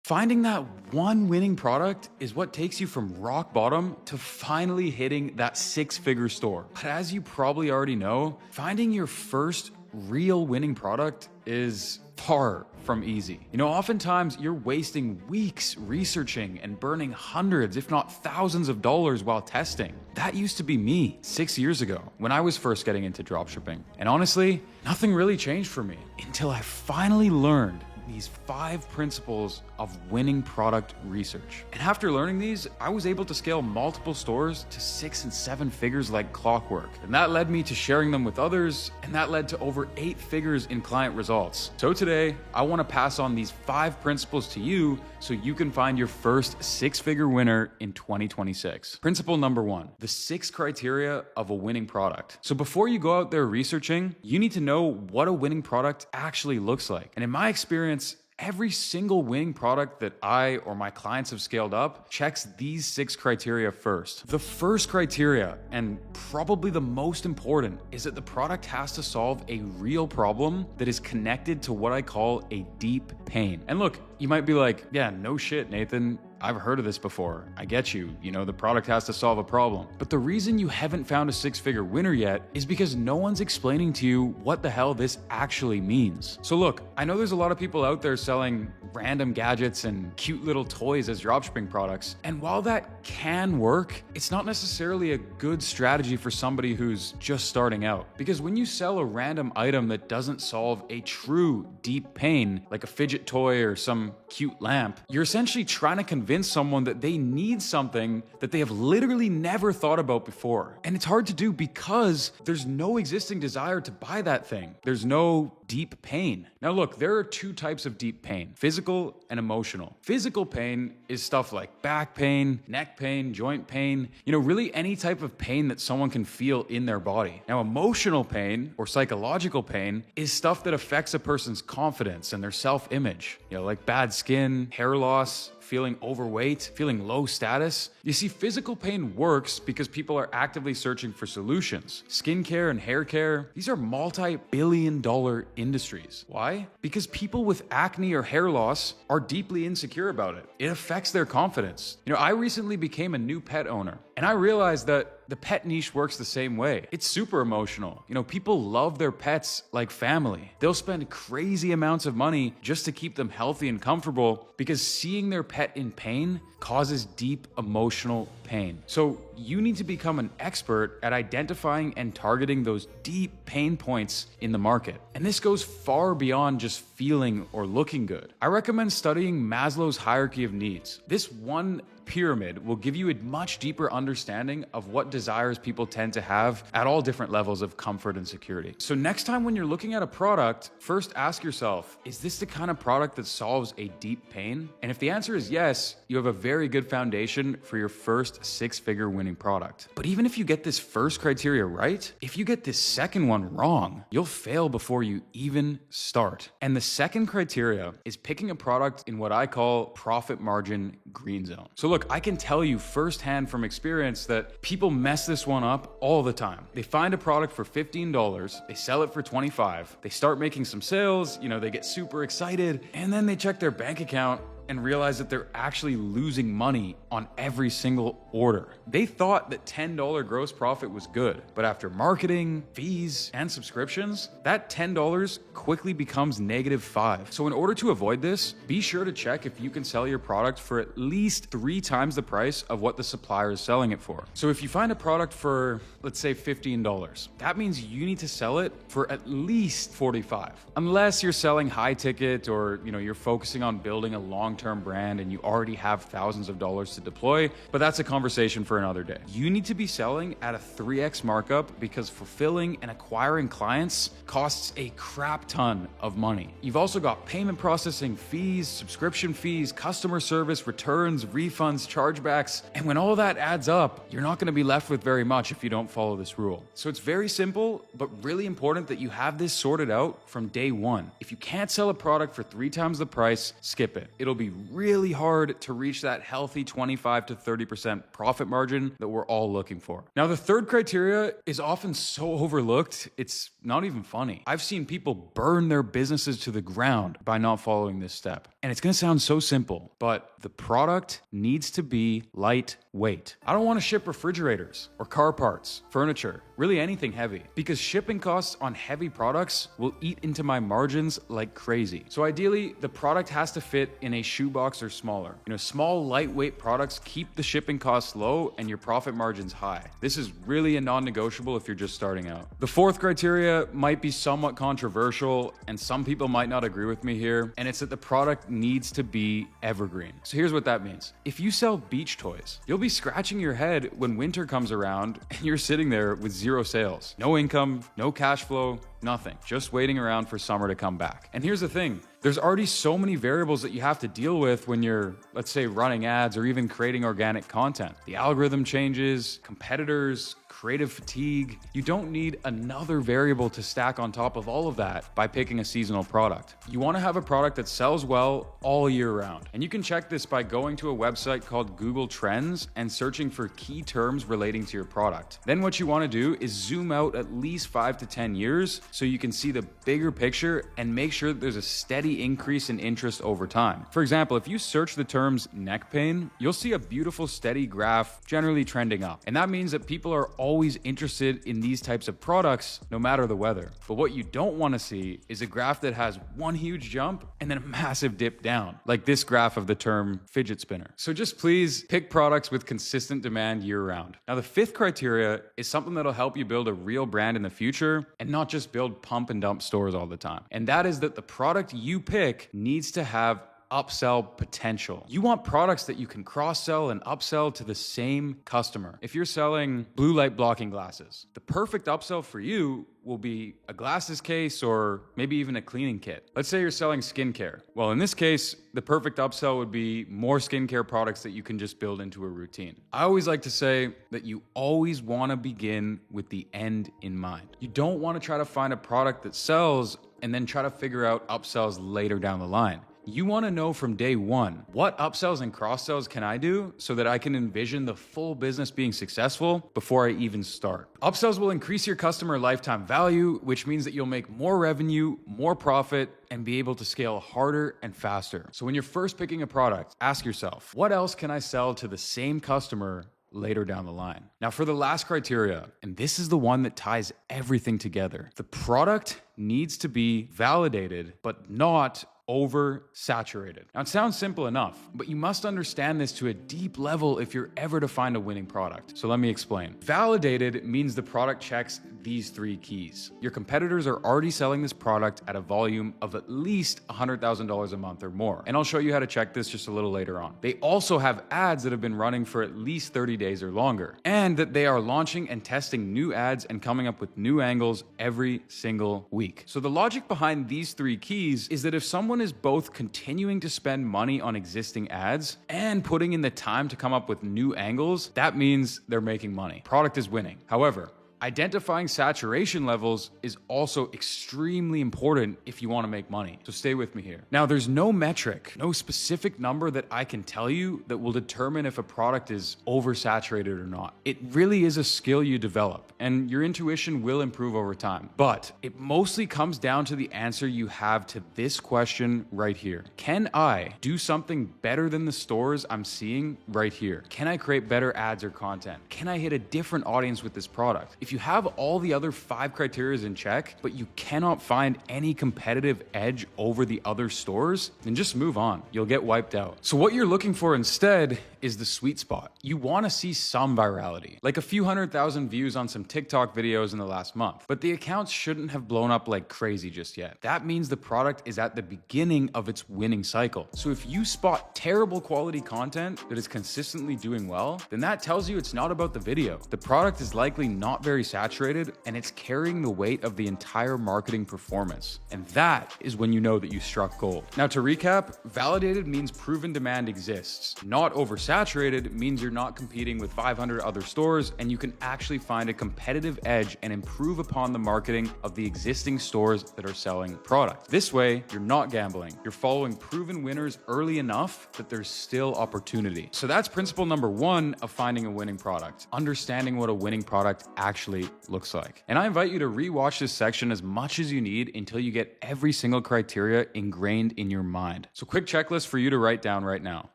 Finding that one winning product is what takes you from rock bottom to finally hitting that six-figure store. But as you probably already know, finding your first real winning product is far from easy. Oftentimes you're wasting weeks researching and burning hundreds, if not thousands of dollars while testing. That used to be me 6 years ago when I was first getting into dropshipping. And honestly, nothing really changed for me until I finally learned these 5 principles of winning product research. And after learning these, I was able to scale multiple stores to 6 and 7 figures like clockwork. And that led me to sharing them with others, and that led to over 8 figures in client results. So today, I want to pass on these 5 principles to you so you can find your first 6-figure winner in 2026. Principle number 1, the 6 criteria of a winning product. So before you go out there researching, you need to know what a winning product actually looks like. And in my experience, every single winning product that I or my clients have scaled up checks these 6 criteria first. The first criteria, and probably the most important, is that the product has to solve a real problem that is connected to what I call a deep pain. And look, you might be like, yeah, no shit, Nathan. I've heard of this before. I get you. The product has to solve a problem. But the reason you haven't found a 6-figure winner yet is because no one's explaining to you what the hell this actually means. So look, I know there's a lot of people out there selling random gadgets and cute little toys as dropshipping products. And while that can work, it's not necessarily a good strategy for somebody who's just starting out. Because when you sell a random item that doesn't solve a true deep pain, like a fidget toy or some cute lamp, you're essentially trying to convince someone that they need something that they have literally never thought about before. And it's hard to do because there's no existing desire to buy that thing. There's no deep pain. Now look, there are 2 types of deep pain, physical and emotional. Physical pain is stuff like back pain, neck pain, joint pain, really any type of pain that someone can feel in their body. Now emotional pain or psychological pain is stuff that affects a person's confidence and their self-image, like bad skin, hair loss, feeling overweight, feeling low status. You see, physical pain works because people are actively searching for solutions. Skincare and hair care, these are multi-billion-dollar industries. Why? Because people with acne or hair loss are deeply insecure about it. It affects their confidence. I recently became a new pet owner, and I realized that the pet niche works the same way. It's super emotional. People love their pets like family. They'll spend crazy amounts of money just to keep them healthy and comfortable because seeing their pet in pain causes deep emotional pain. So you need to become an expert at identifying and targeting those deep pain points in the market. And this goes far beyond just feeling or looking good. I recommend studying Maslow's hierarchy of needs. This one pyramid will give you a much deeper understanding of what desires people tend to have at all different levels of comfort and security. So next time when you're looking at a product, first ask yourself, is this the kind of product that solves a deep pain? And if the answer is yes, you have a very good foundation for your first 6-figure winning product. But even if you get this first criteria right, if you get this second one wrong, you'll fail before you even start. And the second criteria is picking a product in what I call profit margin green zone. So look, I can tell you firsthand from experience that people mess this one up all the time. They find a product for $15, they sell it for $25, they start making some sales, they get super excited, and then they check their bank account and realize that they're actually losing money on every single order. They thought that $10 gross profit was good, but after marketing, fees, and subscriptions, that $10 quickly becomes -5. So in order to avoid this, be sure to check if you can sell your product for at least 3 times the price of what the supplier is selling it for. So if you find a product for, let's say $15, that means you need to sell it for at least $45. Unless you're selling high ticket or, you're focusing on building a long-term brand and you already have thousands of dollars to deploy, but that's a conversation for another day. You need to be selling at a 3x markup because fulfilling and acquiring clients costs a crap ton of money. You've also got payment processing fees, subscription fees, customer service, returns, refunds, chargebacks, and when all that adds up, you're not going to be left with very much if you don't follow this rule. So it's very simple, but really important that you have this sorted out from day one. If you can't sell a product for 3 times the price, skip it. It'll be really hard to reach that healthy 25 to 30% profit margin that we're all looking for. Now, the third criteria is often so overlooked, it's not even funny. I've seen people burn their businesses to the ground by not following this step. And it's gonna sound so simple, but the product needs to be lightweight. I don't wanna ship refrigerators or car parts, furniture, really anything heavy, because shipping costs on heavy products will eat into my margins like crazy. So ideally, the product has to fit in a shoebox or smaller. Small, lightweight products keep the shipping costs low and your profit margins high. This is really a non-negotiable if you're just starting out. The fourth criteria might be somewhat controversial, and some people might not agree with me here, and it's that the product needs to be evergreen. So here's what that means. If you sell beach toys, you'll be scratching your head when winter comes around and you're sitting there with zero sales, no income, no cash flow, nothing, just waiting around for summer to come back. And here's the thing, there's already so many variables that you have to deal with when you're, let's say, running ads or even creating organic content. The algorithm changes, competitors, creative fatigue. You don't need another variable to stack on top of all of that by picking a seasonal product. You want to have a product that sells well all year round. And you can check this by going to a website called Google Trends and searching for key terms relating to your product. Then what you want to do is zoom out at least 5 to 10 years so you can see the bigger picture and make sure that there's a steady increase in interest over time. For example, if you search the terms neck pain, you'll see a beautiful steady graph generally trending up. And that means that people are always interested in these types of products no matter the weather. But what you don't want to see is a graph that has one huge jump and then a massive dip down, like this graph of the term fidget spinner. So just please pick products with consistent demand year round. Now, the fifth criteria is something that'll help you build a real brand in the future and not just build pump and dump stores all the time. And that is that the product you pick needs to have upsell potential. You want products that you can cross-sell and upsell to the same customer. If you're selling blue light blocking glasses, the perfect upsell for you will be a glasses case or maybe even a cleaning kit. Let's say you're selling skincare. Well, in this case, the perfect upsell would be more skincare products that you can just build into a routine. I always like to say that you always want to begin with the end in mind. You don't want to try to find a product that sells and then try to figure out upsells later down the line. You want to know from day one, what upsells and cross-sells can I do so that I can envision the full business being successful before I even start. Upsells will increase your customer lifetime value, which means that you'll make more revenue, more profit, and be able to scale harder and faster. So when you're first picking a product, ask yourself, what else can I sell to the same customer later down the line? Now for the last criteria, and this is the one that ties everything together, the product needs to be validated, but not oversaturated. Now it sounds simple enough, but you must understand this to a deep level if you're ever to find a winning product. So let me explain. Validated means the product checks these three keys. Your competitors are already selling this product at a volume of at least $100,000 a month or more. And I'll show you how to check this just a little later on. They also have ads that have been running for at least 30 days or longer, and that they are launching and testing new ads and coming up with new angles every single week. So the logic behind these three keys is that if someone is both continuing to spend money on existing ads and putting in the time to come up with new angles, that means they're making money. Product is winning. However, identifying saturation levels is also extremely important if you want to make money. So stay with me here. Now, there's no metric, no specific number that I can tell you that will determine if a product is oversaturated or not. It really is a skill you develop, and your intuition will improve over time. But it mostly comes down to the answer you have to this question right here. Can I do something better than the stores I'm seeing right here? Can I create better ads or content? Can I hit a different audience with this product? If you have all the other 5 criteria in check, but you cannot find any competitive edge over the other stores, then just move on. You'll get wiped out. So what you're looking for instead is the sweet spot. You want to see some virality, like a few 100,000 views on some TikTok videos in the last month, but the accounts shouldn't have blown up like crazy just yet. That means the product is at the beginning of its winning cycle. So if you spot terrible quality content that is consistently doing well, then that tells you it's not about the video. The product is likely not very saturated, and it's carrying the weight of the entire marketing performance. And that is when you know that you struck gold. Now to recap, validated means proven demand exists, not oversaturated. saturated means you're not competing with 500 other stores, and you can actually find a competitive edge and improve upon the marketing of the existing stores that are selling product. This way, you're not gambling. You're following proven winners early enough that there's still opportunity. So that's principle number one of finding a winning product, understanding what a winning product actually looks like. And I invite you to rewatch this section as much as you need until you get every single criteria ingrained in your mind. So quick checklist for you to write down right now.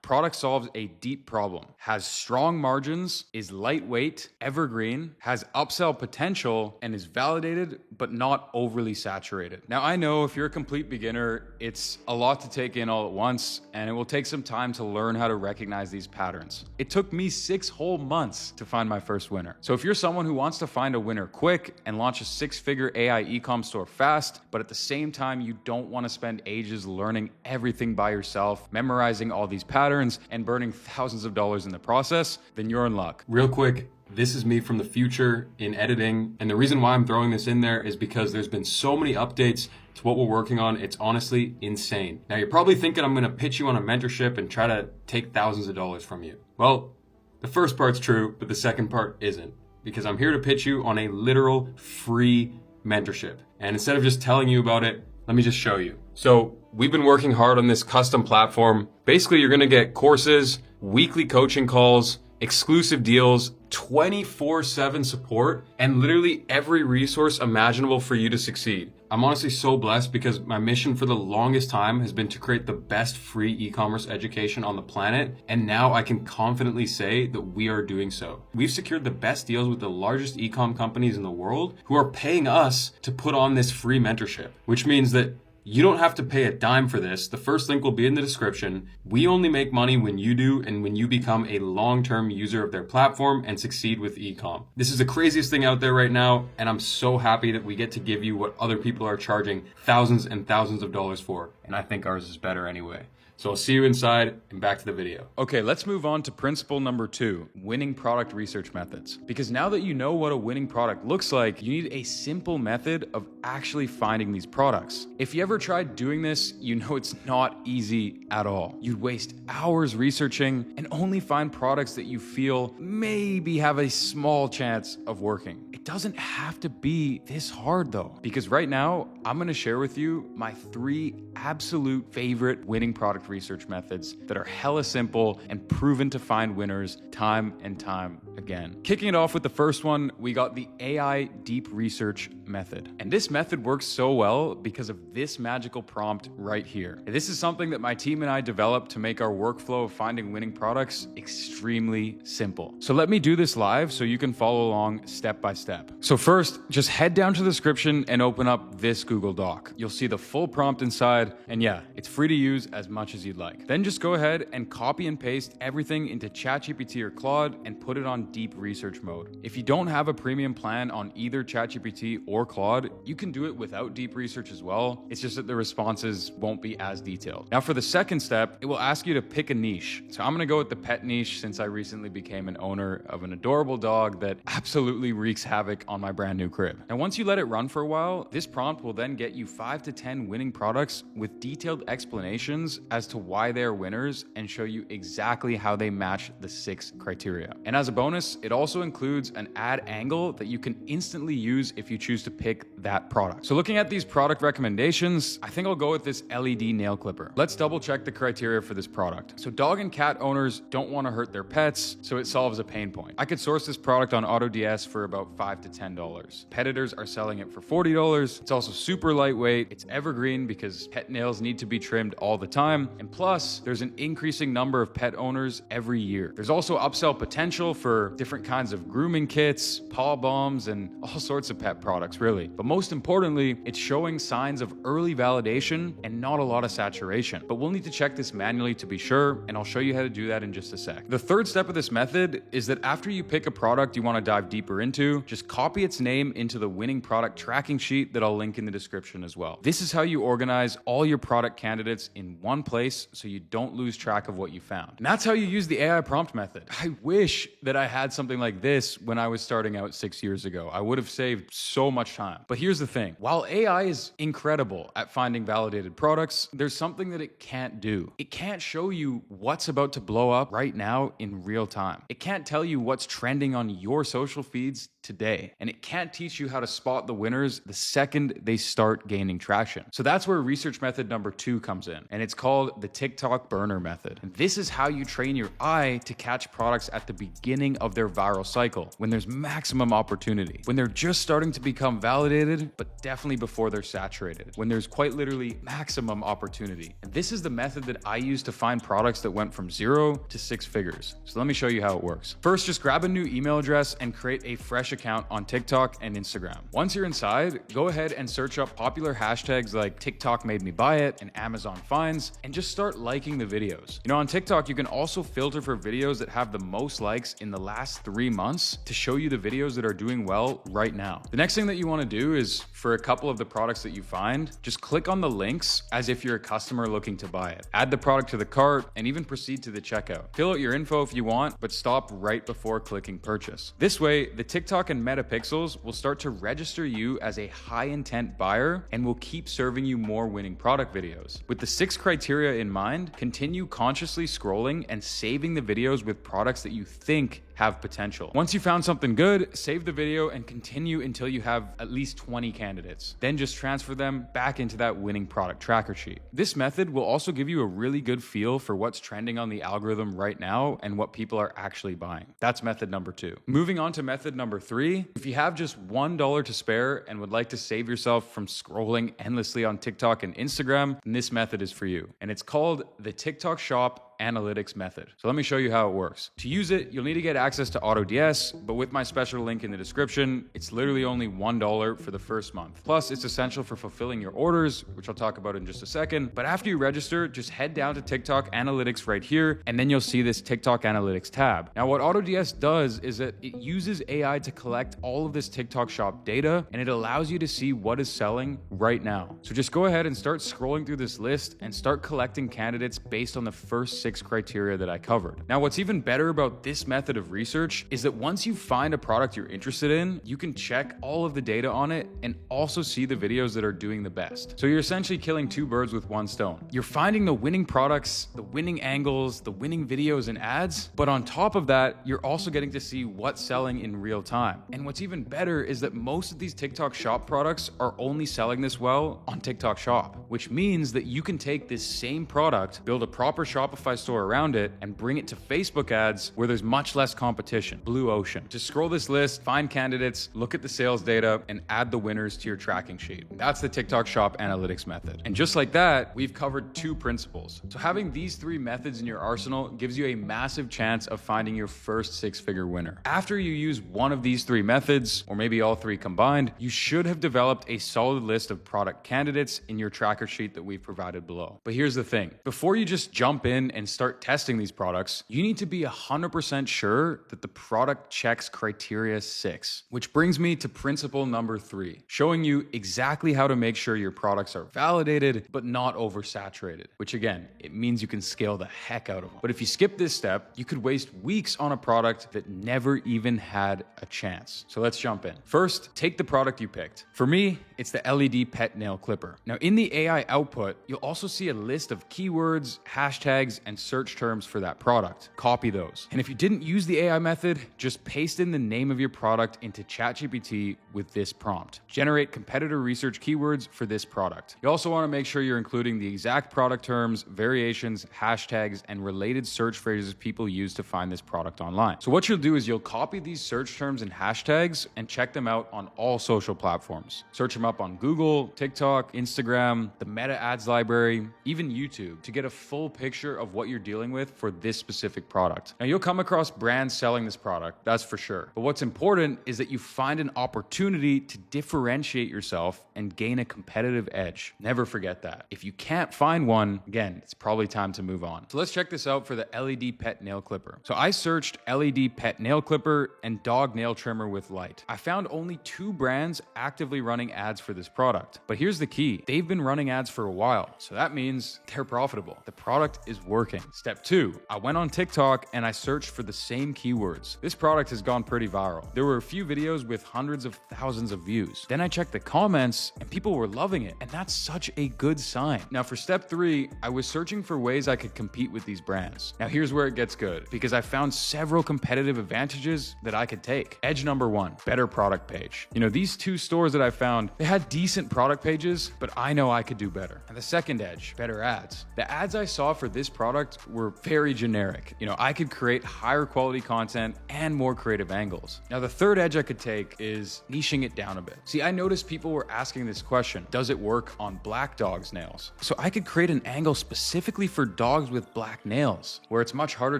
Product solves a deep problem, has strong margins, is lightweight, evergreen, has upsell potential, and is validated but not overly saturated. Now I know if you're a complete beginner, it's a lot to take in all at once, and it will take some time to learn how to recognize these patterns. It took me 6 whole months to find my first winner. So if you're someone who wants to find a winner quick and launch a 6-figure AI e-com store fast, but at the same time you don't want to spend ages learning everything by yourself, memorizing all these patterns, and burning thousands of dollars in the process, then you're in luck. Real quick, this is me from the future in editing, and the reason why I'm throwing this in there is because there's been so many updates to what we're working on. It's honestly insane. Now you're probably thinking I'm gonna pitch you on a mentorship and try to take thousands of dollars from you. Well, the first part's true, but the second part isn't, because I'm here to pitch you on a literal free mentorship. And instead of just telling you about it, let me just show you. So we've been working hard on this custom platform. Basically, you're gonna get courses, weekly coaching calls, exclusive deals, 24/7 support, and literally every resource imaginable for you to succeed. I'm honestly so blessed because my mission for the longest time has been to create the best free e-commerce education on the planet, and now I can confidently say that we are doing so. We've secured the best deals with the largest e-com companies in the world who are paying us to put on this free mentorship, which means that you don't have to pay a dime for this. The first link will be in the description. We only make money when you do and when you become a long-term user of their platform and succeed with e-com. This is the craziest thing out there right now, and I'm so happy that we get to give you what other people are charging thousands and thousands of dollars for. And I think ours is better anyway. So I'll see you inside and back to the video. Okay, let's move on to principle number 2, winning product research methods. Because now that you know what a winning product looks like, you need a simple method of actually finding these products. If you ever tried doing this, you know it's not easy at all. You'd waste hours researching and only find products that you feel maybe have a small chance of working. It doesn't have to be this hard though, because right now I'm gonna share with you my 3 absolute favorite winning product research methods that are hella simple and proven to find winners time and time again. Kicking it off with the first one, we got the AI deep research method. And this method works so well because of this magical prompt right here. This is something that my team and I developed to make our workflow of finding winning products extremely simple. So let me do this live so you can follow along step by step. So first, just head down to the description and open up this Google Doc. You'll see the full prompt inside, and yeah, it's free to use as much as you'd like. Then just go ahead and copy and paste everything into ChatGPT or Claude and put it on deep research mode. If you don't have a premium plan on either ChatGPT or Claude, you can do it without deep research as well. It's just that the responses won't be as detailed. Now for the second step, it will ask you to pick a niche. So I'm gonna go with the pet niche since I recently became an owner of an adorable dog that absolutely wreaks havoc on my brand new crib. Now once you let it run for a while, this prompt will then get you 5 to 10 winning products with detailed explanations as to why they are winners and show you exactly how they match the 6 criteria. And as a bonus, it also includes an ad angle that you can instantly use if you choose to pick that product. So looking at these product recommendations, I think I'll go with this LED nail clipper. Let's double check the criteria for this product. So dog and cat owners don't want to hurt their pets, so it solves a pain point. I could source this product on AutoDS for about $5 to $10. Pet editors are selling it for $40. It's also super lightweight. It's evergreen because pet nails need to be trimmed all the time. And plus, there's an increasing number of pet owners every year. There's also upsell potential for different kinds of grooming kits, paw balms, and all sorts of pet products, really. But most importantly, it's showing signs of early validation and not a lot of saturation. But we'll need to check this manually to be sure, and I'll show you how to do that in just a sec. The third step of this method is that after you pick a product you want to dive deeper into, just copy its name into the winning product tracking sheet that I'll link in the description as well. This is how you organize all your product candidates in one place so you don't lose track of what you found. And that's how you use the AI prompt method. I wish that I had something like this when I was starting out 6 years ago. I would have saved so much time. But here's the thing. While AI is incredible at finding validated products, there's something that it can't do. It can't show you what's about to blow up right now in real time. It can't tell you what's trending on your social feeds today. And it can't teach you how to spot the winners the second they start gaining traction. So that's where research method number 2 comes in. And it's called the TikTok burner method. And this is how you train your eye to catch products at the beginning of their viral cycle, when there's maximum opportunity, when they're just starting to become validated, but definitely before they're saturated, when there's quite literally maximum opportunity. And this is the method that I use to find products that went from 0 to 6 figures. So let me show you how it works. First, just grab a new email address and create a fresh account on TikTok and Instagram. Once you're inside, go ahead and search up popular hashtags like TikTok made me buy it and Amazon finds, and just start liking the videos. You know, on TikTok, you can also filter for videos that have the most likes in the last 3 months to show you the videos that are doing well right now. The next thing that you want to do is, for a couple of the products that you find, just click on the links as if you're a customer looking to buy it. Add the product to the cart and even proceed to the checkout. Fill out your info if you want, but stop right before clicking purchase. This way, the TikTok and Meta pixels will start to register you as a high intent buyer and will keep serving you more winning product videos. With the 6 criteria in mind, continue consciously scrolling and saving the videos with products that you think have potential. Once you found something good, save the video and continue until you have at least 20 candidates. Then just transfer them back into that winning product tracker sheet. This method will also give you a really good feel for what's trending on the algorithm right now and what people are actually buying. That's method number 2. Moving on to method number 3, if you have just $1 to spare and would like to save yourself from scrolling endlessly on TikTok and Instagram, then this method is for you. And it's called the TikTok Shop analytics method. So let me show you how it works. To use it, you'll need to get access to AutoDS, but with my special link in the description, it's literally only $1 for the first month. Plus, it's essential for fulfilling your orders, which I'll talk about in just a second. But after you register, just head down to TikTok Analytics right here, and then you'll see this TikTok Analytics tab. Now, what AutoDS does is that it uses AI to collect all of this TikTok Shop data, and it allows you to see what is selling right now. So just go ahead and start scrolling through this list and start collecting candidates based on the first 6 criteria that I covered. Now, what's even better about this method of research is that once you find a product you're interested in, you can check all of the data on it and also see the videos that are doing the best. So you're essentially killing 2 birds with 1 stone. You're finding the winning products, the winning angles, the winning videos and ads, but on top of that, you're also getting to see what's selling in real time. And what's even better is that most of these TikTok Shop products are only selling this well on TikTok Shop, which means that you can take this same product, build a proper Shopify store around it, and bring it to Facebook ads where there's much less competition. Blue ocean. Just scroll this list, find candidates, look at the sales data, and add the winners to your tracking sheet. That's the TikTok Shop analytics method. And just like that, we've covered 2 principles. So having these 3 methods in your arsenal gives you a massive chance of finding your first 6-figure winner. After you use one of these 3 methods, or maybe all 3 combined, you should have developed a solid list of product candidates in your tracker sheet that we've provided below. But here's the thing. Before you just jump in and start testing these products, you need to be 100% sure that the product checks criteria 6, which brings me to principle number 3, showing you exactly how to make sure your products are validated but not oversaturated, which again, it means you can scale the heck out of them. But if you skip this step, you could waste weeks on a product that never even had a chance. So let's jump in. First, take the product you picked. For me, it's the LED pet nail clipper. Now, in the AI output, you'll also see a list of keywords, hashtags, and search terms for that product. Copy those. And if you didn't use the AI method, just paste in the name of your product into ChatGPT with this prompt. Generate competitor research keywords for this product. You also want to make sure you're including the exact product terms, variations, hashtags, and related search phrases people use to find this product online. So what you'll do is you'll copy these search terms and hashtags and check them out on all social platforms. Search them up on Google, TikTok, Instagram, the Meta Ads library, even YouTube, to get a full picture of what you're dealing with for this specific product. Now, you'll come across brands selling this product, that's for sure. But what's important is that you find an opportunity to differentiate yourself and gain a competitive edge. Never forget that. If you can't find one, again, it's probably time to move on. So let's check this out for the LED pet nail clipper. So I searched LED pet nail clipper and dog nail trimmer with light. I found only 2 brands actively running ads for this product. But here's the key. They've been running ads for a while. So that means they're profitable. The product is working. working. Step 2, I went on TikTok and I searched for the same keywords. This product has gone pretty viral. There were a few videos with hundreds of thousands of views. Then I checked the comments and people were loving it, and that's such a good sign. Now for step 3, I was searching for ways I could compete with these brands. Now here's where it gets good, because I found several competitive advantages that I could take. Edge number 1, better product page. These 2 stores that I found, they had decent product pages, but I know I could do better. And the second edge, better ads. The ads I saw for this product were very generic. I could create higher quality content and more creative angles. Now the third edge I could take is niching it down a bit. See, I noticed people were asking this question, does it work on black dogs' nails? So I could create an angle specifically for dogs with black nails, where it's much harder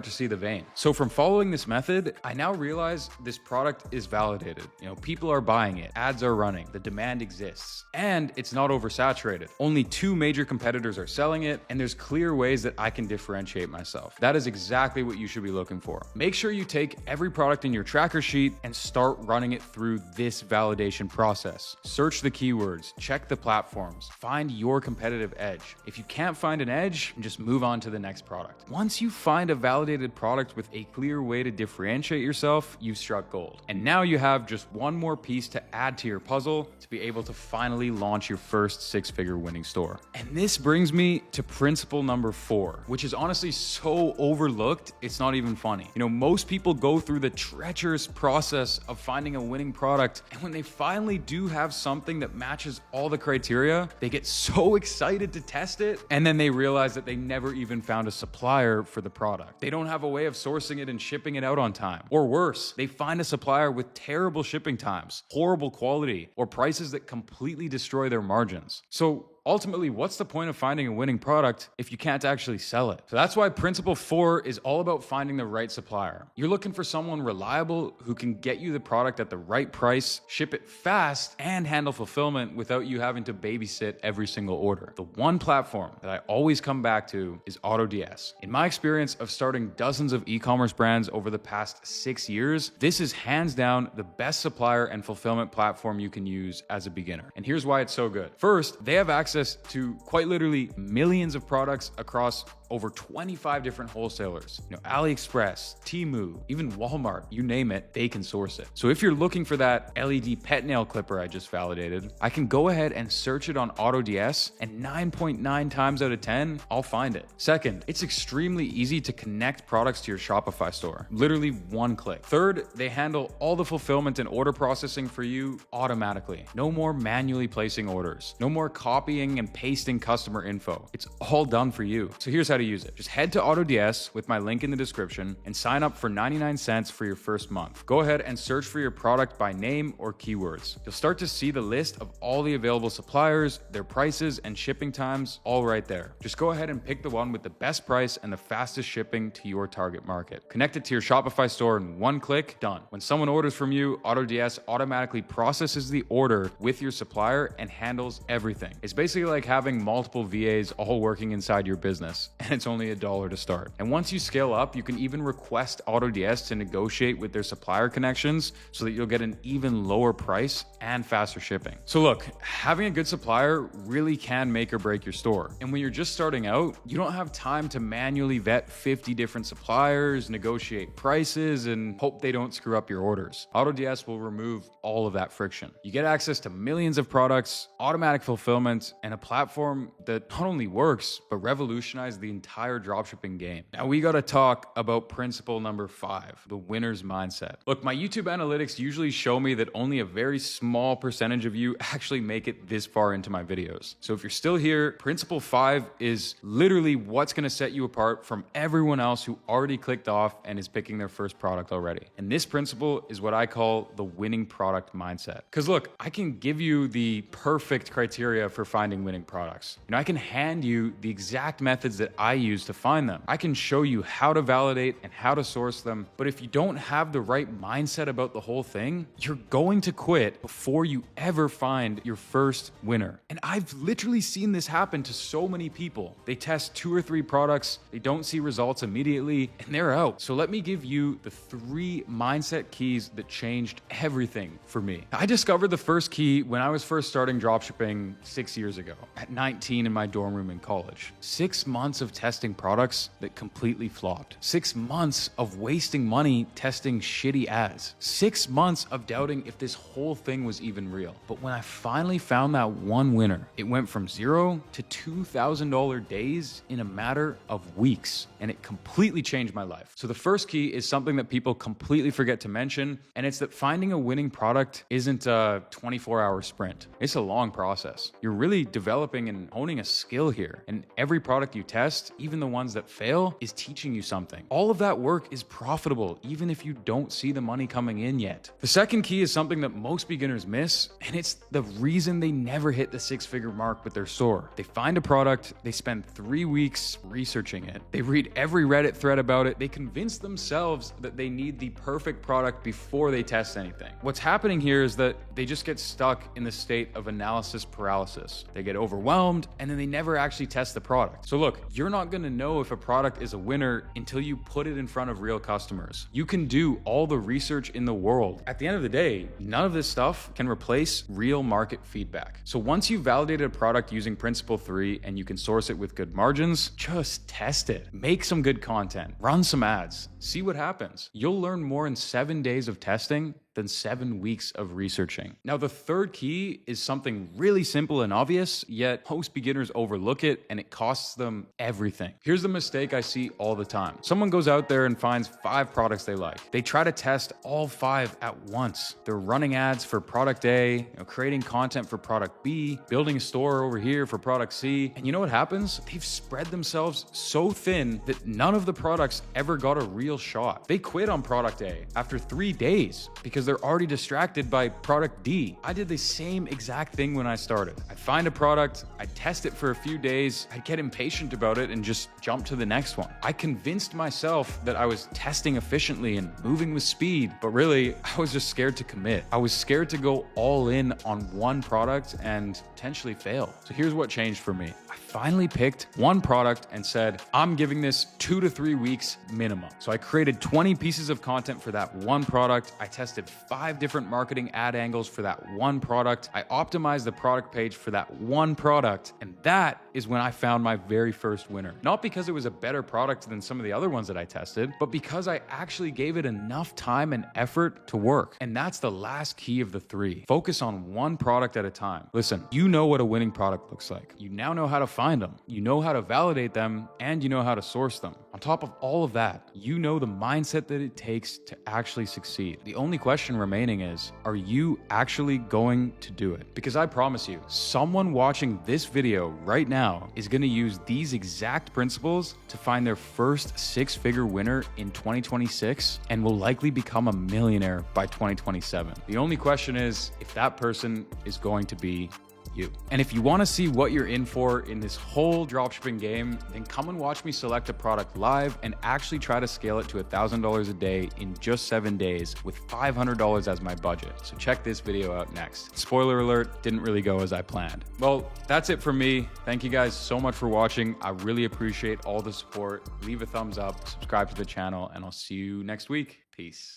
to see the vein. So from following this method, I now realize this product is validated. People are buying it, ads are running, the demand exists, and it's not oversaturated. Only 2 major competitors are selling it, and there's clear ways that I can differentiate myself. That is exactly what you should be looking for. Make sure you take every product in your tracker sheet and start running it through this validation process. Search the keywords, check the platforms, find your competitive edge. If you can't find an edge, just move on to the next product. Once you find a validated product with a clear way to differentiate yourself, you've struck gold. And now you have just one more piece to add to your puzzle to be able to finally launch your first 6-figure winning store. And this brings me to principle number 4, which is honestly so overlooked, it's not even funny. Most people go through the treacherous process of finding a winning product, and when they finally do have something that matches all the criteria, they get so excited to test it, and then they realize that they never even found a supplier for the product. They don't have a way of sourcing it and shipping it out on time. Or worse, they find a supplier with terrible shipping times, horrible quality, or prices that completely destroy their margins. So ultimately, what's the point of finding a winning product if you can't actually sell it? So that's why principle 4 is all about finding the right supplier. You're looking for someone reliable who can get you the product at the right price, ship it fast, and handle fulfillment without you having to babysit every single order. The one platform that I always come back to is AutoDS. In my experience of starting dozens of e-commerce brands over the past 6 years, this is hands down the best supplier and fulfillment platform you can use as a beginner. And here's why it's so good. First, they have access to quite literally millions of products across over 25 different wholesalers. AliExpress, Temu, even Walmart, you name it, they can source it. So if you're looking for that LED pet nail clipper I just validated, I can go ahead and search it on AutoDS, and 9.9 times out of 10, I'll find it. Second, it's extremely easy to connect products to your Shopify store. Literally one click. Third, they handle all the fulfillment and order processing for you automatically. No more manually placing orders. No more copying and pasting customer info. It's all done for you. So here's how to use it. Just head to AutoDS with my link in the description and sign up for 99 cents for your first month. Go ahead and search for your product by name or keywords. You'll start to see the list of all the available suppliers, their prices, and shipping times all right there. Just go ahead and pick the one with the best price and the fastest shipping to your target market. Connect it to your Shopify store in one click, done. When someone orders from you, AutoDS automatically processes the order with your supplier and handles everything. It's basically like having multiple VAs all working inside your business. And it's only $1 to start. And once you scale up, you can even request AutoDS to negotiate with their supplier connections so that you'll get an even lower price and faster shipping. So look, having a good supplier really can make or break your store. And when you're just starting out, you don't have time to manually vet 50 different suppliers, negotiate prices, and hope they don't screw up your orders. AutoDS will remove all of that friction. You get access to millions of products, automatic fulfillment, and a platform that not only works, but revolutionized the entire dropshipping game. Now we gotta talk about principle number 5, the winner's mindset. Look, my YouTube analytics usually show me that only a very small percentage of you actually make it this far into my videos. So if you're still here, principle 5 is literally what's gonna set you apart from everyone else who already clicked off and is picking their first product already. And this principle is what I call the winning product mindset. Because look, I can give you the perfect criteria for finding winning products. I can hand you the exact methods that I use to find them. I can show you how to validate and how to source them, but if you don't have the right mindset about the whole thing, you're going to quit before you ever find your first winner. And I've literally seen this happen to so many people. They test 2 or 3 products, they don't see results immediately, and they're out. So let me give you the 3 mindset keys that changed everything for me. I discovered the first key when I was first starting dropshipping 6 years ago, at 19 in my dorm room in college. 6 months of of testing products that completely flopped. 6 months of wasting money testing shitty ads. 6 months of doubting if this whole thing was even real. But when I finally found that one winner, it went from $0 to $2,000 days in a matter of weeks, and it completely changed my life. So the first key is something that people completely forget to mention, and it's that finding a winning product isn't a 24-hour sprint. It's a long process. You're really developing and honing a skill here, and every product you test, even the ones that fail, is teaching you something. All of that work is profitable, even if you don't see the money coming in yet. The second key is something that most beginners miss, and it's the reason they never hit the six-figure mark with their store. They find a product, they spend 3 weeks researching it, they read every Reddit thread about it, they convince themselves that they need the perfect product before they test anything. What's happening here is that they just get stuck in the state of analysis paralysis. They get overwhelmed, and then they never actually test the product. So look, you're not gonna know if a product is a winner until you put it in front of real customers. You can do all the research in the world. At the end of the day, none of this stuff can replace real market feedback. So once you've validated a product using Principle 3 and you can source it with good margins, just test it. Make some good content, run some ads, see what happens. You'll learn more in 7 days of testing than 7 weeks of researching. Now, the third key is something really simple and obvious, yet most beginners overlook it and it costs them everything. Here's the mistake I see all the time. Someone goes out there and finds 5 products they like. They try to test all 5 at once. They're running ads for product A, creating content for product B, building a store over here for product C. And you know what happens? They've spread themselves so thin that none of the products ever got a real shot. They quit on product A after 3 days because they're already distracted by product D. I did the same exact thing when I started. I'd find a product, I'd test it for a few days, I'd get impatient about it and just jump to the next one. I convinced myself that I was testing efficiently and moving with speed, but really, I was just scared to commit. I was scared to go all in on one product and potentially fail. So here's what changed for me. I finally picked one product and said, I'm giving this 2 to 3 weeks minimum. So I created 20 pieces of content for that one product. I tested 5 different marketing ad angles for that one product. I optimized the product page for that one product. And that is when I found my very first winner. Not because it was a better product than some of the other ones that I tested, but because I actually gave it enough time and effort to work. And that's the last key of the 3. Focus on one product at a time. Listen, you know what a winning product looks like. You now know how to find them. You know how to validate them, and you know how to source them. On top of all of that, you know the mindset that it takes to actually succeed. The only question remaining is, are you actually going to do it? Because I promise you, someone watching this video right now is going to use these exact principles to find their first 6-figure winner in 2026 and will likely become a millionaire by 2027. The only question is if that person is going to be you. And if you want to see what you're in for in this whole dropshipping game, then come and watch me select a product live and actually try to scale it to $1,000 a day in just 7 days with $500 as my budget. So check this video out next. Spoiler alert, didn't really go as I planned. Well, that's it from me. Thank you guys so much for watching. I really appreciate all the support. Leave a thumbs up, subscribe to the channel, and I'll see you next week. Peace.